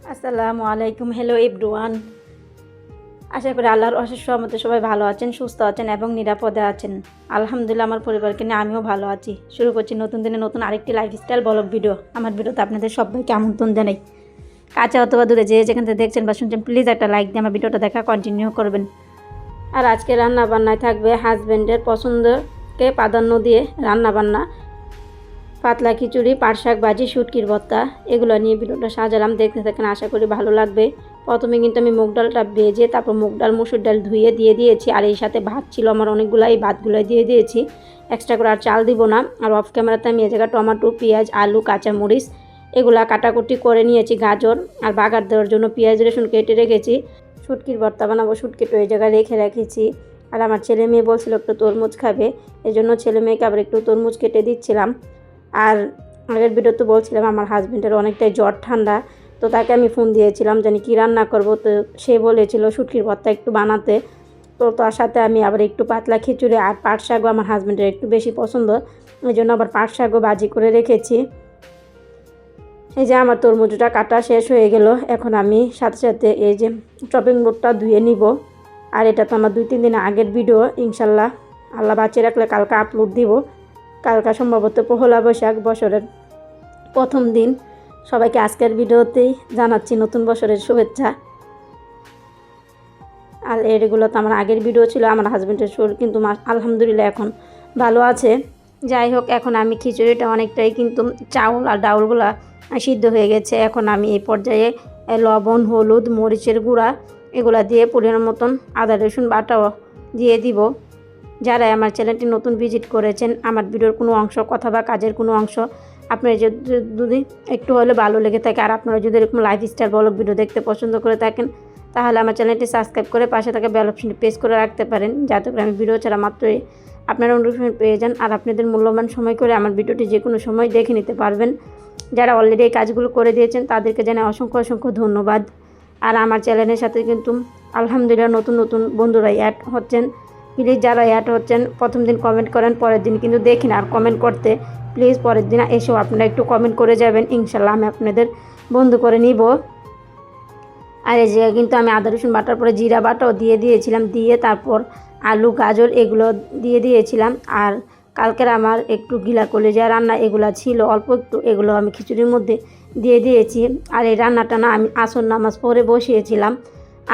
আসসালামু আলাইকুম। Hello everyone. আশা করি আল্লাহর অশেষ রহমতে সবাই ভালো আছেন, সুস্থ আছেন এবং নিরাপদে আছেন। আলহামদুলিল্লাহ, আমার পরিবারকে নিয়ে আমিও ভালো আছি। শুরু করছি নতুন দিনে নতুন আরেকটি লাইফস্টাইল ব্লগ ভিডিও। আমার ভিডিওতে আপনাদের সবাইকে আমন্ত্রণ জানাই। কাছে অথবা দূরে যে যেখান থেকে দেখছেন বা শুনছেন, প্লিজ একটা লাইক দিয়ে আমার ভিডিওটা দেখা কন্টিনিউ করবেন। আর আজকে রান্না বান্নায় থাকবে হাজব্যান্ডের পছন্দকে প্রাধান্য দিয়ে রান্নাবান্না, পাতলা খিচুড়ি, পাট শাক ভাজি, শুটকির ভর্তা, এগুলো নিয়ে ভিডিওটা সাজালাম। দেখতে থাকেন, আশা করি ভালো লাগবে। প্রথমে কিন্তু আমি মুগ ডালটা ভেজে তারপর মুগ ডাল মুসুর ডাল ধুয়ে দিয়ে দিয়েছি। আর এই সাথে ভাত ছিল আমার অনেকগুলো, এই ভাতগুলো দিয়ে দিয়েছি। এক্সট্রা করে আর চাল দিব না। আর অফ ক্যামেরাতে আমি এই জায়গায় টমেটো, পেঁয়াজ, আলু, কাঁচামরিচ এগুলা কাটাকুটি করে নিয়েছি। গাজর আর বাগার দেওয়ার জন্য পেঁয়াজ রসুন কেটে রেখেছি। শুটকির ভর্তা বানাবো, শুটকিটা ওই জায়গায় রেখে রেখেছি। আর আমার ছেলে মেয়ে বলছিল একটু তরমুজ খাবে, এই জন্য ছেলে মেয়েকে আবার একটু তরমুজ কেটে দিচ্ছিলাম। আর আগের ভিডিও তো বলছিলাম আমার হাজব্যান্ডের অনেকটাই জ্বর ঠান্ডা, তো তাকে আমি ফোন দিয়েছিলাম জানি কি রান্না করব। তো সে বলেছিল শুটকির ভর্তা একটু বানাতে। তো তার সাথে আমি আবার একটু পাতলা খিচুড়ি আর পাট শাকও আমার হাজব্যান্ডের একটু বেশি পছন্দ, এই জন্য আবার পাট শাকও ভাজি করে রেখেছি। এই যে আমার তরমুজটা কাটা শেষ হয়ে গেল। এখন আমি সাথে সাথে এই যে চপিং বোর্ডটা ধুয়ে নিব। আর এটা তো আমার 2-3 দিন আগের ভিডিও, ইনশাল্লাহ আল্লাহ বাঁচিয়ে রাখলে কালকে আপলোড দিব। কালকা সম্ভবত পহেলা বৈশাখ, বছরের প্রথম দিন। সবাইকে আজকের ভিডিওতেই জানাচ্ছি নতুন বছরের শুভেচ্ছা। আর এগুলো তো আমার আগের ভিডিও ছিল। আমার হাজব্যান্ডের শরীর কিন্তু আলহামদুলিল্লাহ এখন ভালো আছে। যাই হোক, এখন আমি খিচুড়িটা অনেকটাই কিন্তু চাউল আর ডাউলগুলো সিদ্ধ হয়ে গেছে। এখন আমি এই পর্যায়ে লবণ, হলুদ, মরিচের গুঁড়া এগুলা দিয়ে পরিমাণ মতন আদা রসুন বাটাও দিয়ে দিব। যারা আমার চ্যানেলটি নতুন ভিজিট করেছেন, আমার ভিডিওর কোনো অংশ, কথা বা কাজের কোনো অংশ আপনার যদি একটু হলে ভালো লেগে থাকে, আর আপনারা যদি এরকম লাইফস্টাইল ব্লগ ভিডিও দেখতে পছন্দ করে থাকেন, তাহলে আমার চ্যানেলটি সাবস্ক্রাইব করে পাশে থাকা বেল অপশনটি প্রেস করে রাখতে পারেন, যাতে করে আমি ভিডিও ছাড়া মাত্রই আপনারা নোটিফিকেশন পেয়ে যান। আর আপনাদের মূল্যবান সময় করে আমার ভিডিওটি যে কোনো সময় দেখে নিতে পারবেন। যারা অলরেডি এই কাজগুলো করে দিয়েছেন তাদেরকে জানাই অসংখ্য অসংখ্য ধন্যবাদ। আর আমার চ্যানেলের সাথে কিন্তু আলহামদুলিল্লাহ নতুন নতুন বন্ধুরা অ্যাড হচ্ছেন। প্লিজ যারা অ্যাড হচ্ছেন, প্রথম দিন কমেন্ট করেন, পরের দিন কিন্তু দেখি না আর কমেন্ট করতে। প্লিজ পরের দিন এসেও আপনারা একটু কমেন্ট করে যাবেন, ইনশাল্লাহ আমি আপনাদের বন্ধু করে নিব। আর এই যে কিন্তু আমি আদা রসুন বাটার পরে জিরা বাটাও দিয়ে দিয়েছিলাম, দিয়ে তারপর আলু গাজর এগুলো দিয়ে দিয়েছিলাম। আর কালকের আমার একটু গিলা কলিজা রান্না এগুলো ছিল অল্প একটু, এগুলো আমি খিচুড়ির মধ্যে দিয়ে দিয়েছি। আর এই রান্নাটা না আমি আসর নামাজ পড়ে বসিয়েছিলাম।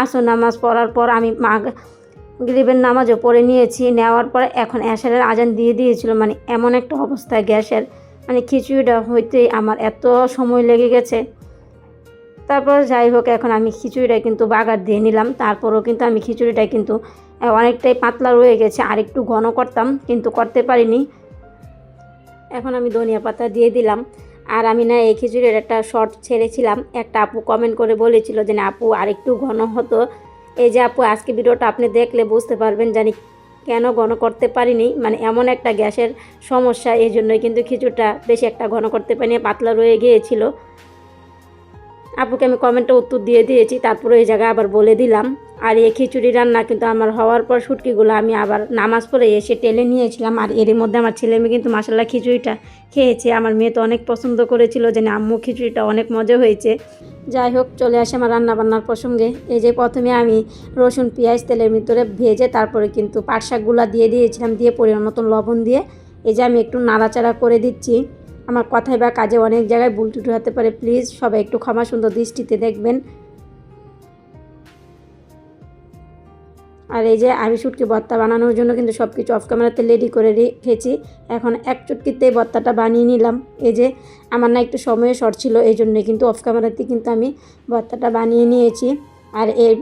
আসর নামাজ পড়ার পর আমি মাগরিবের নামাজও পড়ে নিয়েছি। নেওয়ার পরে এখন এশারের আজান দিয়ে দিয়েছিল। মানে এমন একটা অবস্থায় গ্যাসের, মানে খিচুড়িটা হইতেই আমার এত সময় লেগে গেছে। তারপর যাই হোক, এখন আমি খিচুড়িটা কিন্তু বাগার দিয়ে নিলাম। তারপরও কিন্তু আমি খিচুড়িটা কিন্তু অনেকটাই পাতলা রয়ে গেছে, আর একটু ঘন করতাম কিন্তু করতে পারিনি। এখন আমি ধনিয়া পাতা দিয়ে দিলাম। আর আমি না এই খিচুড়ির একটা শর্ট ছেড়েছিলাম, একটা আপু কমেন্ট করে বলেছিল যে না আপু আর একটু ঘন হতো। এই যে আপু, আজকে ভিডিওটা আপনি দেখলে বুঝতে পারবেন জানি কেন ঘন করতে পারিনি। মানে এমন একটা গ্যাসের সমস্যা, এই জন্যই কিন্তু খিচুড়িটা বেশি একটা ঘন করতে পারিনি, পাতলা রয়ে গিয়েছিল। আপুকে আমি কমেন্টে উত্তর দিয়ে দিয়েছি, তারপরে এই জায়গায় আবার বলে দিলাম। আর এই খিচুড়ি রান্না কিন্তু আমার হওয়ার পর শুটকিগুলো আমি আবার নামাজ পড়ে এসে টেলে নিয়েছিলাম। আর এরই মধ্যে আমার ছেলে মেয়ে কিন্তু মাসাল্লাহ খিচুড়িটা খেয়েছে। আমার মেয়ে তো অনেক পছন্দ করেছিল যে না আম্মু খিচুড়িটা অনেক মজা হয়েছে। যাই হোক, চলে আসে আমার রান্নাবান্নার প্রসঙ্গে। এই যে প্রথমে আমি রসুন পেঁয়াজ তেলের ভিতরে ভেজে তারপরে কিন্তু পাট শাকগুলো দিয়ে দিয়েছিলাম, দিয়ে পরিমাণ মতন লবণ দিয়ে এই যে আমি একটু নাড়াচাড়া করে দিচ্ছি। আমার কথায় বা কাজে অনেক জায়গায় ভুল ত্রুটি হতে পারে, প্লিজ সবাই একটু ক্ষমা সুন্দর দৃষ্টিতে দেখবেন। আর এই যে আমি শুটকি ভর্তা বানানোর জন্য কিন্তু সব কিছু অফ ক্যামেরাতে রেডি করে রেখেছি। এখন এক চুটকিতেই ভর্তাটা বানিয়ে নিলাম। এই যে আমার না একটু সময় শর্ট ছিল, এই জন্যই কিন্তু অফ ক্যামেরাতে কিন্তু আমি ভর্তাটা বানিয়ে নিয়েছি। আর এর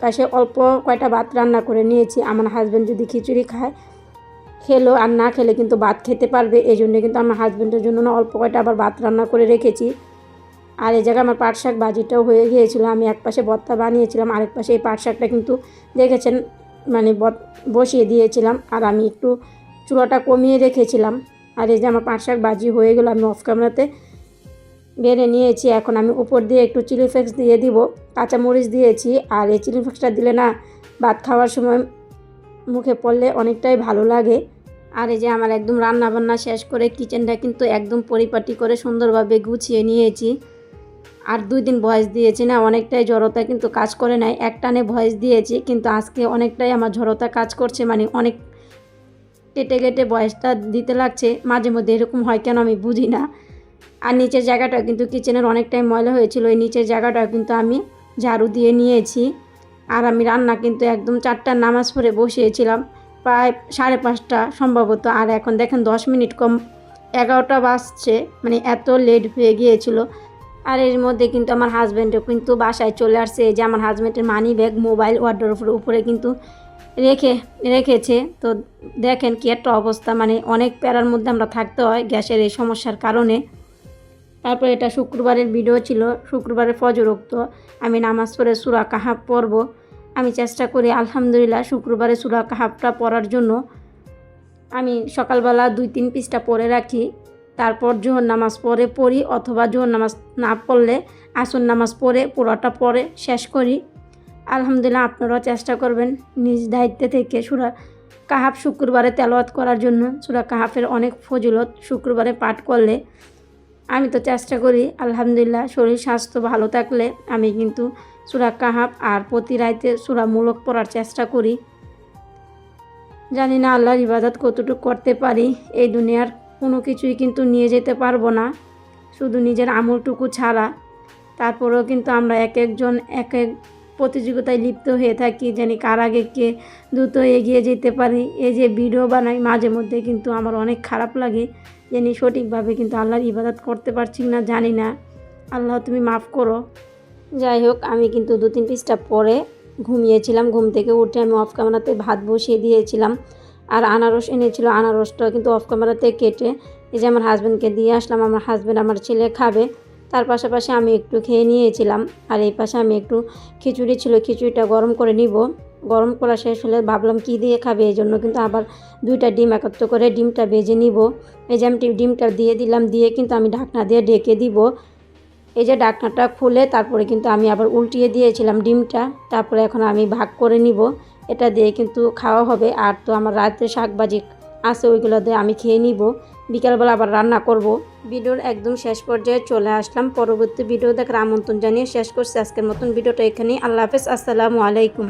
পাশে অল্প কয়টা ভাত রান্না করে নিয়েছি। আমার হাজব্যান্ড যদি খিচুড়ি খায় খেলো, আর না খেলে কিন্তু ভাত খেতে পারবে, এই জন্য কিন্তু আমার হাজব্যান্ডের জন্য না অল্প কয়টা আবার ভাত রান্না করে রেখেছি। আর এই জায়গায় আমার পাট শাক ভাজিটাও হয়ে গিয়েছিলো। আমি এক পাশে ভর্তা বানিয়েছিলাম, আরেক পাশে এই পাট শাকটা কিন্তু দেখেছেন মানে বসিয়ে দিয়েছিলাম। আর আমি একটু চুলাটা কমিয়ে রেখেছিলাম। আর এই যে আমার পাট শাক ভাজি হয়ে গেলো, আমি অফ ক্যামেরাতে বেড়ে নিয়েছি। এখন আমি উপর দিয়ে একটু চিলি ফ্লেক্স দিয়ে দিব, কাঁচামরিচ দিয়েছি। আর এই চিলি ফ্লেক্সটা দিলে না ভাত খাওয়ার সময় মুখে পড়লে অনেকটাই ভালো লাগে। আর এই যে আমার একদম রান্না বান্না শেষ করে কিচেনটা কিন্তু একদম পরিপাটি করে সুন্দরভাবে গুছিয়ে নিয়েছি। আর 2 দিন ভয়েস দিয়েছি না, অনেকটাই জড়তা কিন্তু কাজ করে নাই, একটানে ভয়েস দিয়েছি কিন্তু আজকে অনেকটাই আমার জড়তা কাজ করছে, মানে অনেক কেটে কেটে ভয়েসটা দিতে লাগছে। মাঝে মধ্যে এরকম হয় কেন আমি বুঝি না। আর নিচের জায়গাটা কিন্তু কিচেনের অনেকটাই ময়লা হয়েছিল, এই নিচের জায়গাটা কিন্তু আমি ঝাড়ু দিয়ে নিয়েছি। আর আমি রান্না কিন্তু একদম 4টার নামাজ পড়ে বসিয়েছিলাম, প্রায় 5:30 সম্ভবত। আর এখন দেখেন 10 মিনিট কম 11টা বাজছে, মানে এত লেট হয়ে গিয়েছিল। আর এর মধ্যে কিন্তু আমার হাজব্যান্ডও কিন্তু বাসায় চলে আসছে। এই যে আমার হাজব্যান্ডের মানি ব্যাগ, মোবাইল ওয়ার্ডরোবের উপরে কিন্তু রেখেছে। তো দেখেন কি একটা অবস্থা, মানে অনেক প্যারার মধ্যে আমরা থাকতে হয় গ্যাসের এই সমস্যার কারণে। তারপর এটা শুক্রবারের ভিডিও ছিল, শুক্রবারের ফজর ওক্ত আমি নামাজ পড়ে সূরা কাহাফ পড়ব। আমি চেষ্টা করি আলহামদুলিল্লাহ শুক্রবারে সূরা কাহাফটা পড়ার জন্য। আমি সকালবেলা 2-3 পৃষ্ঠা পড়ে রাখি, তারপর জোহর নামাজ পড়ি, অথবা জোহর নামাজ না পড়লে আসর নামাজ পড়ে পুরোটা পড়ে শেষ করি। আলহামদুলিল্লাহ আপনারাও চেষ্টা করবেন নিজ দায়িত্বে থেকে সূরা কাহাফ শুক্রবারে তেলাওয়াত করার জন্য। সূরা কাহাফের অনেক ফজিলত শুক্রবারে পাঠ করলে। আমি তো চেষ্টা করি আলহামদুলিল্লাহ, শরীর স্বাস্থ্য ভালো থাকলে আমি কিন্তু সূরা কাহাফ আর প্রতি রাতে সূরা মুলক পড়ার চেষ্টা করি। জানি না আল্লাহর ইবাদত কতটুকু করতে পারি, এই দুনিয়ার কোনো কিছুই কিন্তু নিয়ে যেতে পারবো না, শুধু নিজের আমলটুকু ছাড়া। তারপরেও কিন্তু আমরা এক একজন এক এক প্রতিযোগিতায় লিপ্ত হয়ে থাকি, জানি কার আগে কে দ্রুত এগিয়ে যেতে পারি। এই যে ভিডিও বানাই মাঝে মধ্যে কিন্তু আমার অনেক খারাপ লাগে, জানি সঠিকভাবে কিন্তু আল্লাহর ইবাদত করতে পারছি না, জানি না। আল্লাহ তুমি মাফ করো। যাই হোক, আমি কিন্তু 2-3 পৃষ্ঠা পরে ঘুমিয়েছিলাম। ঘুম থেকে উঠে আমি অফ ক্যামেরাতে ভাত বসিয়ে দিয়েছিলাম। আর আনারস এনেছিল, আনারসটাও কিন্তু অফ ক্যামেরাতে কেটে এই যে আমার হাজব্যান্ডকে দিয়ে আসলাম। আমার হাজব্যান্ড আমার ছেলে খাবে, তার পাশাপাশি আমি একটু খেয়ে নিয়েছিলাম। আর এই পাশে আমি একটু খিচুড়ি ছিল, খিচুড়িটা গরম করে নিব। গরম করা শেষ হলে ভাবলাম কী দিয়ে খাবে, এই জন্য কিন্তু আবার 2টা ডিম একত্র করে ডিমটা ভেজে নিব। এই যে আমি ডিমটা দিয়ে দিলাম, দিয়ে কিন্তু আমি ঢাকনা দিয়ে ঢেকে দিব। এই যে ঢাকনাটা খুলে তারপরে কিন্তু আমি আবার উল্টিয়ে দিয়েছিলাম ডিমটা। তারপরে এখন আমি ভাগ করে নিব, এটা দিয়ে কিন্তু খাওয়া হবে। আর তো আমার রাতে শাকভাজি আছে, ওইগুলো দিয়ে আমি খেয়ে নিব। বিকালবেলা আবার রান্না করব। ভিডিওর একদম শেষ পর্যায়ে চলে আসলাম, পরবর্তী ভিডিও দেখার আমন্ত্রণ জানিয়ে শেষ করছি আজকের মতন ভিডিওটা এখানেই। আল্লাহ হাফেজ, আসসালামু আলাইকুম।